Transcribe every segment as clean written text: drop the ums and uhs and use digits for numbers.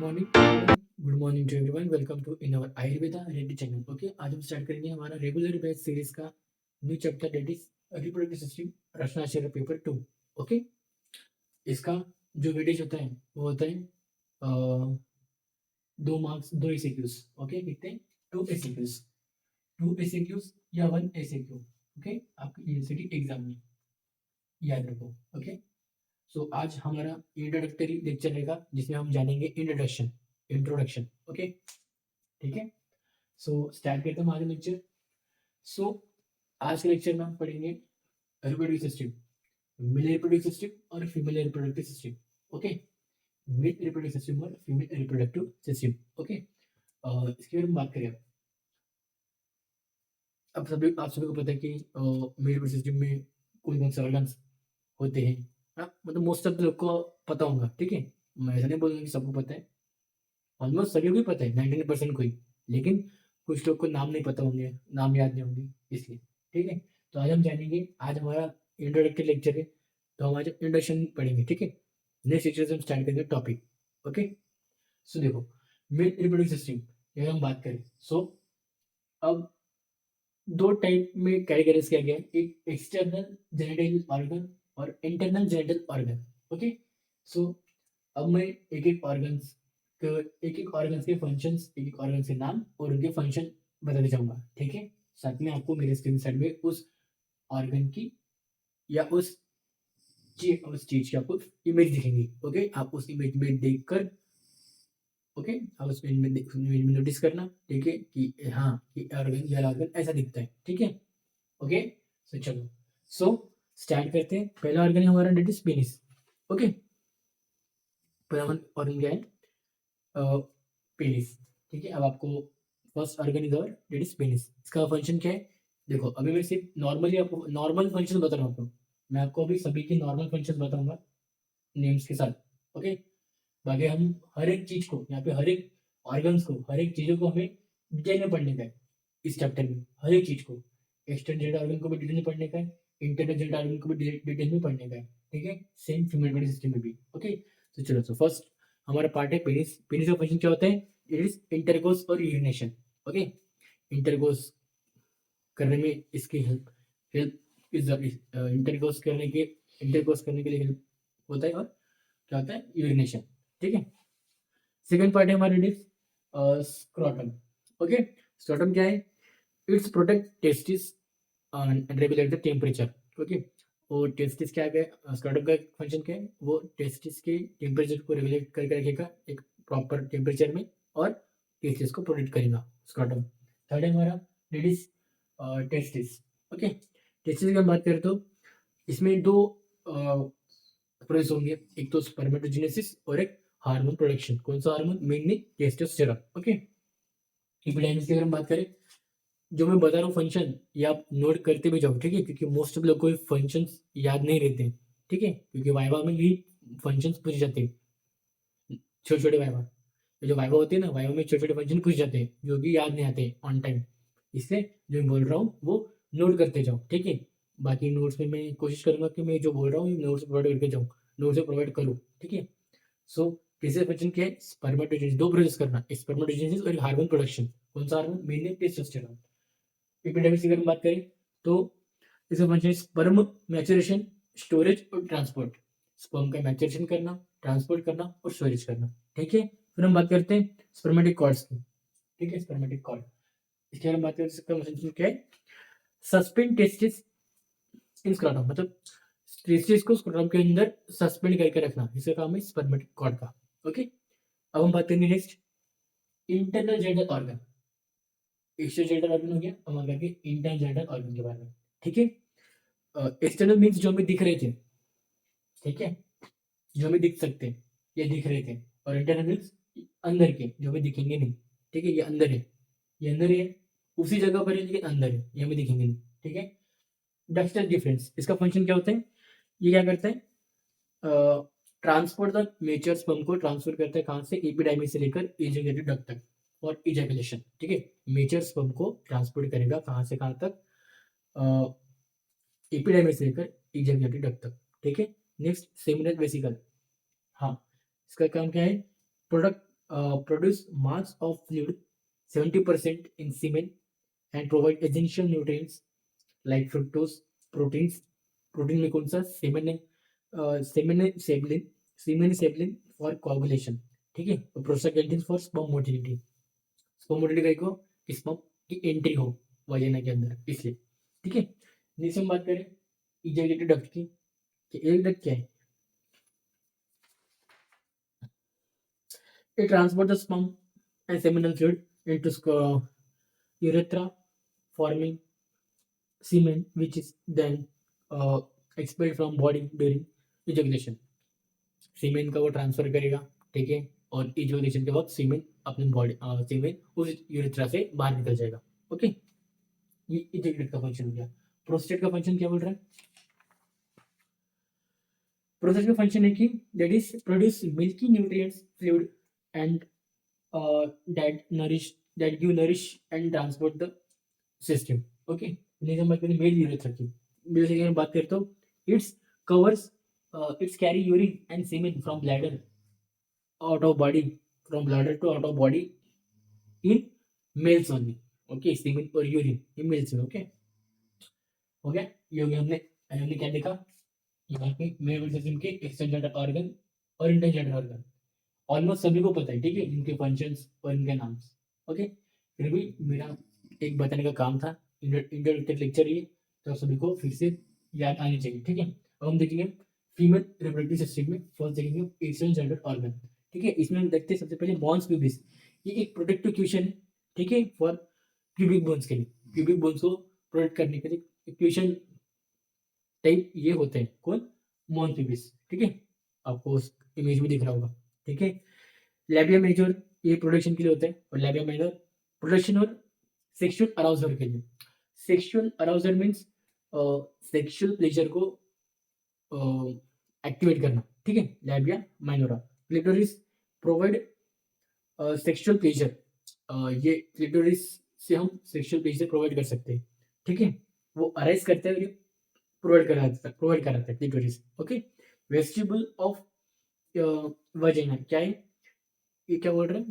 Morning good morning to everyone. Welcome to in our Ayurveda ready channel. Okay, आज हम start करेंगे हमारा regular batch series का new chapter, that is reproductive system, रचनाशय paper 2। Okay, इसका जो वेटेज होता है वो होता है 2 मार्क्स, 2 एसएक्यूज। ओके, कितने? 2 एसएक्यूज, 2 एसएक्यूज या 1 एसएक्यू। ओके, आपके यूनिवर्सिटी एग्जाम में याद रखो। ओके, सो आज हमारा इंट्रोडक्टरी लेक्चर रहेगा जिसमें हम जानेंगे इंट्रोडक्शन। ओके, ठीक है। सो स्टार्ट करते हैं हमारे लेक्चर। सो आज के लेक्चर में हम पढ़ेंगे reproductive system, male reproductive system और female reproductive system. Okay, male reproductive system और फीमेल रिप्रोडक्टिव सिस्टम। ओके, इसके बारे में बात करें। अब आप सभी को पता है कि मेल रिप्रोडक्टिव सिस्टम में कौन कौन से ऑर्गन्स होते हैं। हाँ, मतलब मोस्ट ऑफ लोग को पता होगा। ठीक है, मैं ऐसा नहीं बोलूँगा कि सबको पता है, ऑलमोस्ट सभी को ही पता है, 99% को ही। लेकिन कुछ लोग को नाम नहीं पता होंगे, नाम याद नहीं होंगे, इसलिए। ठीक है, तो आज हम जानेंगे, आज हमारा इंट्रोडक्टरी लेक्चर है, तो हम आज इंट्रोडक्शन पढ़ेंगे। ठीक है, नेक्स्ट लेक्चर से हम स्टार्ट करेंगे टॉपिक। ओके, सो देखो, मेल रिप्रोडक्टिव सिस्टम अगर हम बात करें, सो अब दो टाइप में कैटेगराइज किया गया है, एक एक्सटर्नल जेनिटल ऑर्गन और इंटरनल जेनिटल ऑर्गन। ओके, सो अब मैं एक एक ऑर्गन्स के फंक्शंस, एक एक ऑर्गन के नाम और उनके फंक्शन बताते जाऊंगा। ठीक है, साथ में आपको मेरे स्क्रीन साइड में उस ऑर्गन की या उस चीज की आपको इमेज दिखेंगी। ओके, आप उस इमेज में देखकर, ओके, आप उस इमेज में नोटिस करना। ठीक है, कि हाँ, ये ऑर्गन या ऑर्गन ऐसा दिखता है। ठीक है, ओके, सो चलो, सो स्टार्ट करते हैं। पहला ऑर्गन है हमारा, डेट इज पेनिस। ओके, पहला ऑर्गन क्या है? पेनिस। ठीक है, अब आपको फर्स्ट ऑर्गन इज और डेट इज पेनिस। इसका फंक्शन क्या है? देखो, अभी मैं सिर्फ नॉर्मली आपको नॉर्मल फंक्शन बता रहा हूँ। मैं आपको अभी सभी के नॉर्मल फंक्शन बताऊंगा नेम्स के साथ। ओके, बाकी हम हर एक चीज को यहाँ पे, हर एक ऑर्गन्स को, हर एक चीजों को हमें डिटेल में पढ़ने का है इस चैप्टर में। हर एक चीज को, एक्सटर्नल ऑर्गन को भी डिटेल में पढ़ने का है, इंटरनल ऑर्गन को भी डिटेल में पढ़ने का है। ठीक है, सेम फीमेल बॉडी सिस्टम में भी। ओके, तो चलो, तो फर्स्ट हमारा पार्ट है पेनिस। पेनिस का फंक्शन क्या होता है? इट इज इंटरकोर्स और यूरिनेशन। ओके, इंटरकोर्स करने में इसकी हेल्प हेल्प इज इंटरकोर्स करने के लिए हेल्प होता है, और क्या होता है? यूरिनेशन। ठीक है, सेकेंड पार्ट है हमारे डिप्स, स्क्रोटम। ओके, स्क्रोटम क्या है? It's protect testis and regulate the temperature. Okay, और टेस्टिस क्या है? स्क्रोटम का फंक्शन क्या है? वो टेस्टिस के टेम्परेचर को रेगुलेट करके रखेगा एक प्रॉपर टेम्परेचर में, और टेस्टिस को प्रोटेक्ट करेगा स्क्रोटम। थर्ड है हमारा लेडीज टेस्टिस। ओके, टेस्टिस की हम बात करें तो इसमें दो प्रोसेस होंगे, एक तो स्पर्मेटोजेनेसिस और एक हार्मोन प्रोडक्शन। कौन सा hormone? Mainly testosterone. Okay, epididymis की अगर हम बात करें, जो मैं बता रहा हूँ फंक्शन, ये आप नोट करते भी जाओ। ठीक है, क्योंकि मोस्ट ऑफ लोग को फंक्शन याद नहीं रहते। ठीक है, क्योंकि वाइवा में यही फंक्शन पूछ जाते हैं, छोटे छोटे वाइवा। जो वाइवा होती है ना, वाइवा में छोटे छोटे फंक्शन पूछ जाते हैं जो कि याद नहीं आते ऑन टाइम। इसलिए जो मैं बोल रहा हूँ वो नोट करते जाओ। ठीक है, बाकी नोट्स में मैं कोशिश करूंगा कि मैं जो बोल रहा हूँ नोट्स प्रोवाइड करके जाऊँ, नोट्स प्रोवाइड करूँ। ठीक है, सो तीसरे फंक्शन क्या है? स्पर्मेटोजेनेसिस। दो प्रोसेस करना, स्पर्मेटोजेनेसिस और हार्मोन प्रोडक्शन। कौन सा हार्मोन? Mainly testosterone. एपिडेमिक्स की अगर हम बात करें तो इसका फंक्शन स्पर्म मैचुरेशन, स्टोरेज और ट्रांसपोर्ट। स्पर्म का मैचुरेशन करना, ट्रांसपोर्ट करना और स्टोरेज करना। ठीक है, फिर हम बात करते हैं स्पर्मेटिक कॉर्ड्स की। ठीक है, स्पर्मेटिक कॉर्ड, इसके बारे में बात करें तो इसका फंक्शन क्या है? सस्पेंड टेस्टिस इन स्क्रोटम, मतलब टेस्टिस को स्क्रोटम के अंदर सस्पेंड करके रखना, इसका काम है स्पर्मेटिक कॉर्ड का। ओके, अब हम बात करेंगे next internal genital organ. External genital organ हो गया, अब हम आगे इंटरनल जेनिटल ऑर्गन के बारे में। ठीक है, एक्सटर्नल मीन्स जो हमें दिख रहे थे। ठीक है, जो हमें दिख सकते हैं या दिख रहे थे, और इंटरनल मीन्स अंदर के, जो हमें दिखेंगे नहीं। ठीक है, ये अंदर है, ये अंदर है, उसी जगह पर है लेकिन अंदर है, ये हमें दिखेंगे नहीं। ठीक है, डक्टल डिफरेंस, इसका फंक्शन क्या होता है? ये क्या करता है? ट्रांसपोर्ट द मेच्योर स्पर्म को ट्रांसफर करता है, कहाँ से? एपिडाइमिस से लेकर इजैकुलेटरी डक्ट तक और इजैकुलेशन। ठीक है, मेच्योर स्पर्म को ट्रांसपोर्ट करेगा कहाँ से कहाँ तक? एपिडाइमिस से लेकर इजैकुलेटरी डक्ट तक। ठीक है, नेक्स्ट सेमिनल वेसिकल। हाँ, इसका काम क्या है? Product produce mass of fluid 70% in semen and provide essential nutrients like fructose, proteins. Protein में कौन सा सेमेन है, सेमेन सेबलिन फॉर कोगुलेशन, ठीक है। तो prostaglandin for sperm motility, sperm motility का स्पर्म की एंट्री हो वजाइना के अंदर, इसलिए, ठीक है। नीचे हम बात करें इजैक्युलेटरी डक्ट की, कि एक डक्ट क्या है, it transports the sperm and seminal fluid into urethra, forming semen, which is then expelled from body during ejaculation. सीमेन का वो ट्रांसफर करेगा, ठीक है, और इजोलेशन के वक्त सीमेन अपनी बॉडी सीमेन उस यूरेथ्रा से बाहर निकल जाएगा, ओके। ये इजोलेट का फंक्शन हो गया। प्रोस्टेट का फंक्शन क्या बोल रहा है, प्रोस्टेट का फंक्शन है कि that is produce milky nutrients fluid and that give nourish and transport the system, okay। Next हम बात करें मेल यूरेथ्रा की, मेल की बात करें तो it's covers it's carry urine and semen from bladder out of body, from bladder to out of body in males only, okay। semen और urine in males में, okay, हो गया। ये हो गया, हमने क्या देखा यहाँ पे मेल सिस्टम के एक्सटेंडेड ऑर्गन और इंटरजेंडर ऑर्गन ऑलमोस्ट सभी को पता है, ठीक है, इनके फंक्शंस और इनके नाम, ओके। फिर भी मेरा एक बताने का काम था, इंट्रोडक्टरी लेक्चर ये, तो सभी को फिर से याद आनी चाहिए, ठीक है। अब हम देखेंगे फीमेल रिप्रोडक्टिव सिस्टम में फर्स्ट देखेंगे एक्सटर्नल जेंडर ऑर्गन, ठीक है। इसमें हम देखते हैं सबसे पहले मॉन्स प्यूबिस, ये एक प्रोटेक्टिव क्वेश्चन है, ठीक है, फॉर क्यूबिक बोन्स के लिए, क्यूबिक बोन्स को प्रोटेक्ट करने के लिए क्वेश्चन टाइप ये होते हैं, कौन, मॉन्स प्यूबिस, ठीक है, आपको उस इमेज में दिख रहा होगा, ठीक है। लैबिया मेजर ये प्रोडक्शन के लिए होता है, और लैबिया माइनर प्रोडक्शन और सेक्सुअल अराउजल के लिए। Sexual arousal means sexual pleasure को एक्टिवेट करना, ठीक है, labia minora. Clitoris provide sexual pleasure, ये क्लिटोरिस से हम सेक्सुअल प्लेजर प्रोवाइड कर सकते हैं, ठीक है, वो अराइज करते हैं, प्रोवाइड कराता है clitoris, okay. Vestibule of vagina क्या है, ये क्या बोल रहे हैं,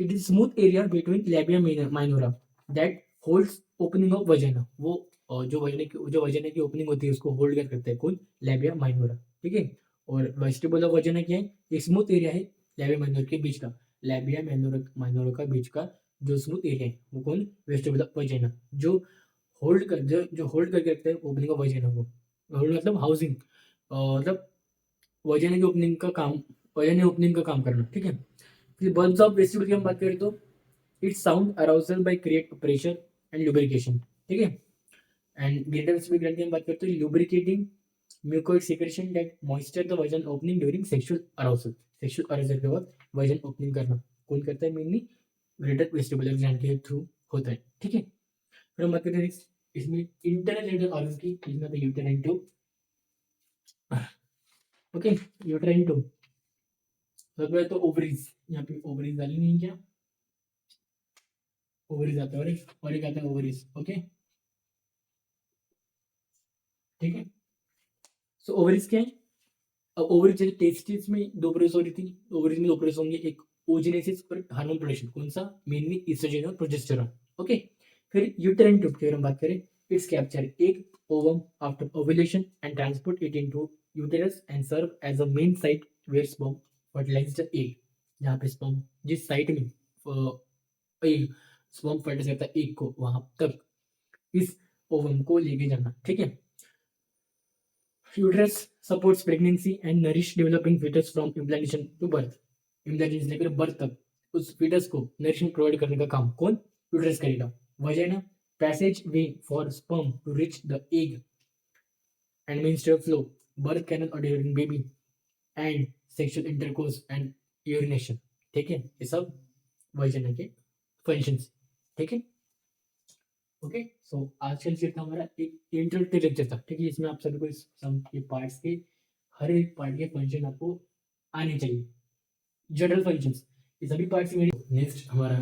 it is smooth area between labia minora that holds opening of vagina, वो जो वजाइना की ओपनिंग होती है उसको होल्ड कर करते हैं, कौन, लैबिया माइनोरा, ठीक है। और वेस्टिबुल ऑफ वजाइना क्या है, एक स्मूथ एरिया है लैबिया माइनोरा के बीच का, लैबिया माइनोरा का बीच का जो स्मूथ एरिया है वो कौन, वेस्टिबुल ऑफ वजाइना, जो होल्ड करके रखते हैं ओपनिंग ऑफ वजाइना को। होल्ड मतलब हाउसिंग, मतलब वजाइना की ओपनिंग का काम, वजाइना ओपनिंग का काम करना, ठीक है। फिर बल्ब्स ऑफ वेस्टिबल की हम बात करें तो it's sound arousal by create pressure and lubrication, ठीक है। एंड ग्रेटर वेस्टिबल ग्लैंड की हम बात करते हैं lubricating mucoid secretion that moisture the vaginal opening during sexual arousal, sexual arousal के वक्त वजन ओपनिंग करना कौन करता है, मेनली ग्रेटर वेस्टिबुलर ग्लैंड के थ्रू होता है, ठीक है। फिर हम बात करते हैं इसमें इंटरनल जेंडर ऑर्गन की, इसमें तो uterine tube, okay, uterine tube, सबसे पहले तो ओवरीज, यहाँ पे ओवरीज डाली नहीं क्या, ओवरीज आता है, और एक आता है ओवरीज, ओके, ठीक है। सो ओवरीज क्या है, अब ओवरीज जैसे टेस्टिस में दो प्रोसेस हो रही थी, ओवरीज में दो प्रोसेस होंगे, एक ओजेनेसिस और हार्मोन प्रोडक्शन, कौन सा, मेनली ईस्ट्रोजन और प्रोजेस्टेरॉन, ओके। फिर यूटेराइन ट्यूब की अगर हम बात करें, it's capture egg ovum after ovulation and transport it into uterus and serve as a main site where sperm fertilize the egg, जहाँ पे स्पर्म जिस साइट में एग स्पर्म फर्टिलाइज करता है एग को, वहां तक इस ओवम को लेके जाना, ठीक है। Uterus supports pregnancy and nourish developing foetus from implantation to birth, implantation लेकर बर्थ तक उस फीटस को नरिशमेंट प्रोवाइड करने का काम कौन, यूट्रस करेगा। Vagina passage way for sperm to reach the egg and menstrual flow, birth canal और delivering baby and sexual intercourse and urination, ठीक है, ये सब वजाइना के फंक्शंस, ठीक है, ओके। सो आज का लेक्चर था हमारा एक इंट्रोडक्टरी लेक्चर था, ठीक है, इसमें आप सभी को इस सम के पार्ट्स के हर एक पार्ट के फंक्शन आपको आने चाहिए, जनरल फंक्शंस, ये सभी पार्ट्स में। नेक्स्ट हमारा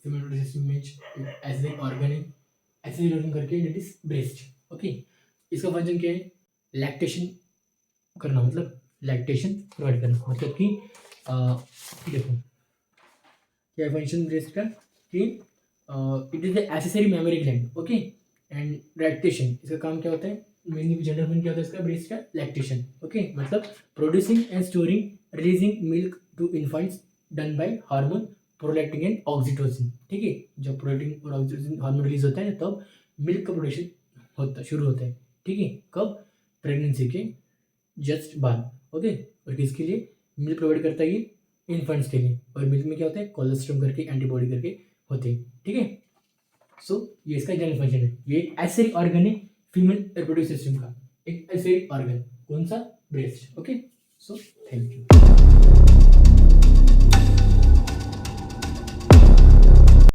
फीमेल सिस्टम में ऐसे ऑर्गन है, ऐसे ऑर्गन करके दैट इज ब्रेस्ट, ओके। इसका फंक्शन क्या है, लैक्टेशन करना, मतलब लैक्टेशन प्रोवाइड करना, मतलब कि देखो क्या फंक्शन ब्रेस्ट का कि it is the accessory memory gland, okay, and lactation, इसका काम क्या होता है, मेनली जनरल फंक्शन क्या होता है इसका ब्रेस्ट का, लैक्टेशन, ओके, मतलब producing and storing releasing milk to infants done by hormone prolactin and oxytocin, ठीक है, जब प्रोलैक्टिन और ऑक्सीटोसिन हार्मोन रिलीज होता है तब मिल्क का प्रोडक्शन शुरू होता है, ठीक है, कब, प्रेगनेंसी के जस्ट बाद, ओके, और किसके लिए, मिल्क प्रोवाइड करता है ये इन्फेंट्स के लिए, और मिल्क में क्या होता है, कोलेस्ट्रॉम करके एंटीबॉडी करके होते हैं, ठीक है। सो ये इसका जनरल फंक्शन है, ये एक ऐसे ऑर्गन है फीमेल रिप्रोडक्टिव सिस्टम का, एक ऐसे ऑर्गन, कौन सा, breast, okay. So thank you.